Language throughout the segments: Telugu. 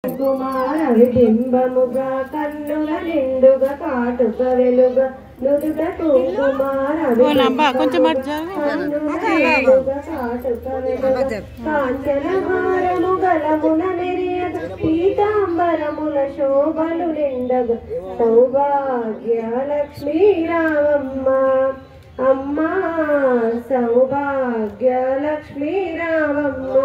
కుమార విబింబముగా కన్నుల నిండుగా కాటుక వెలుగ నుదుట కుమార కొంచెం కాటుక వెలుగ కాంచన హారము గలమున మెరియగ పీతాంబరముల శోభలు నిండగ సౌభాగ్య లక్ష్మీ రామమ్మ అమ్మా సౌభాగ్య లక్ష్మీ రామమ్మ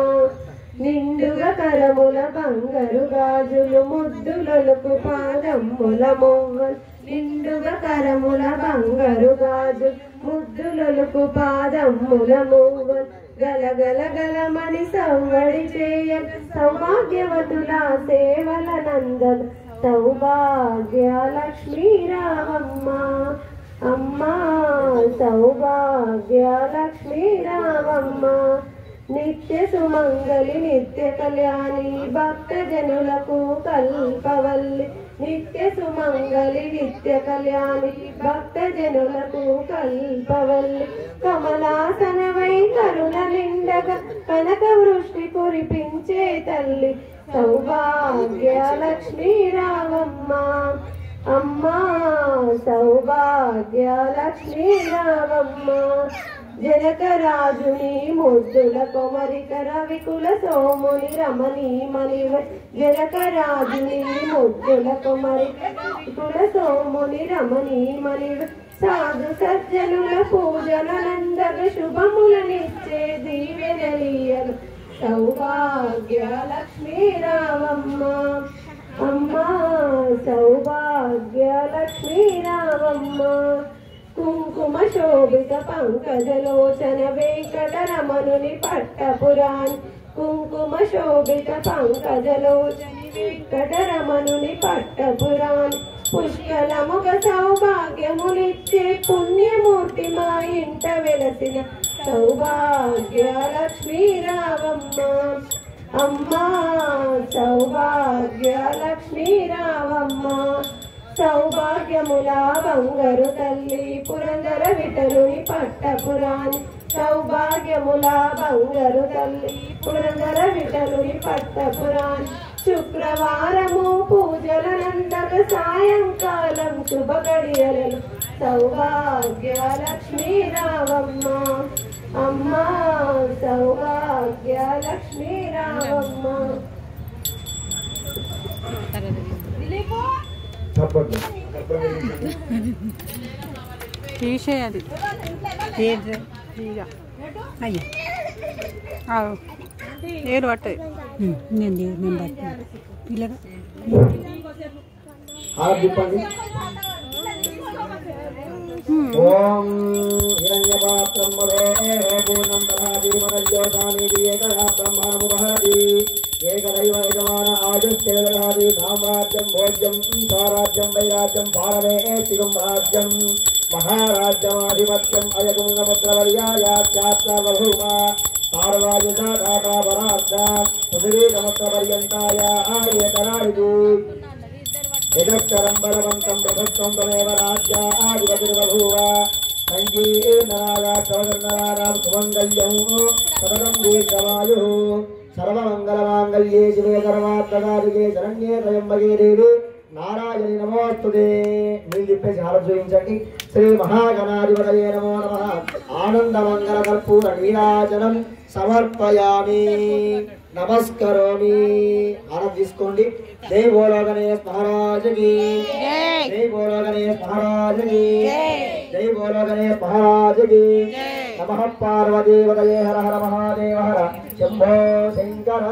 నిండుగా కరముల బంగారు గాజులు ముద్దులకు పాదమ్ముల మొవ్వలు నిండుగా కరముల బంగారు గాజు ముద్దులకు పాదమ్ముల మొవ్వలు గలగల గలమని సవ్వడి చేయ సౌభాగ్యవతుల సేవల నందన సౌభాగ్య లక్ష్మీ రామమ్మ అమ్మా సౌభాగ్య లక్ష్మీ రామమ్మ నిత్య సుమంగళి నిత్య కళ్యాణి భక్త జనులకు కల్పవల్లి నిత్య సుమంగళి నిత్య కళ్యాణి భక్త జనులకు కల్పవల్లి కమలాసనవై కరుణ నిండగా కనక వృష్టి కురిపించే తల్లి సౌభాగ్య లక్ష్మీ రామమ్మ అమ్మా సౌభాగ్య లక్ష్మీ రామమ్మ జనకరాజుని ముద్దుల కొమరిక రవికుల సోముని రమణీ మణివ జనకరాజుని ముద్దుల కొమరికుల సోముని రమణీ మణివ సాధు సజ్జనుల పూజల నందగ శుభములనిచ్చే దీవెనలీయలు సౌభాగ్య లక్ష్మీ రామమ్మ అమ్మా సౌభాగ్య లక్ష్మీ రామమ్మ కుంకుమ శోభిత పంకజలోచన వెంకటరమణుని పట్టపురాణి కుంకుమ శోభిత పంకజలోచని వెంకటరమణుని పట్టపురాణి పుష్కలముగ సౌభాగ్యమునిచ్చే పుణ్యమూర్తి మా ఇంట వెలసిన సౌభాగ్య లక్ష్మీ రామమ్మ అమ్మా సౌభాగ్య లక్ష్మీ రామమ్మ సౌభాగ్యముల బంగారు తల్లి పురందర విఠలుని పట్టపురాణి సౌభాగ్యముల బంగారు తల్లి పురందర విఠలుని పట్టపురాణి శుక్రవారము పూజల నందక సాయంకాలం శుభ గడియలను సౌభాగ్య లక్ష్మీ రామమ్మ అమ్మా సౌభాగ్య లక్ష్మీ రామమ్మ తీసేయాలి ఏడు పట్టాయి పిల్లగా ఓం హిరణ్యపాత్రం పూర్ణం దదాతి బ్రహ్మాణముపహరతి ఏకదైవ యజమాన ఆయుష్యేదధాతి సామ్రాజ్యం భోజ్యం స్వరాజ్యం వైరాజ్యం భారమే శివం రాజ్యం మహారాజ్యమాధిపత్యం అయగుంగముద్రవర్యాయాఖ్యాత్రవభూమ సార్వాయుధాపరార్థ పృథివీకముద్రపర్యంతాయ ఏకరాయుధు యజక్షరం బలవంతం ప్రభుత్వం తమేవ రాజ్యాధిపతిర్బభూవ సంకీర్ణనాగాక్షవకర్ణనానాం సుమంగళ్యం సతతం దీర్ఘమాయుః సర్వమంగళమాంగళ్యే శివే సర్వార్థసాధికే శరణ్యే త్రయంబకే దేవి నారాయణి నమోస్తుతే. మీరు చెప్పేసి ఆలోచించండి. శ్రీ మహాగణాధిపతయే నమో నమః. ఆనందమంగళ కర్పూర నీరాజనం సమర్పయామి, నమస్కరోమి. ఆనంద తీసుకోండి. జై బోలో గణేష్ మహారాజుకి, జై బోలో గణేష్ మహారాజుకి, జై బోలో గణేష్ మహారాజుకి. నమః పార్వతీపతయే హర హర మహాదేవ హర శంభో శంకర.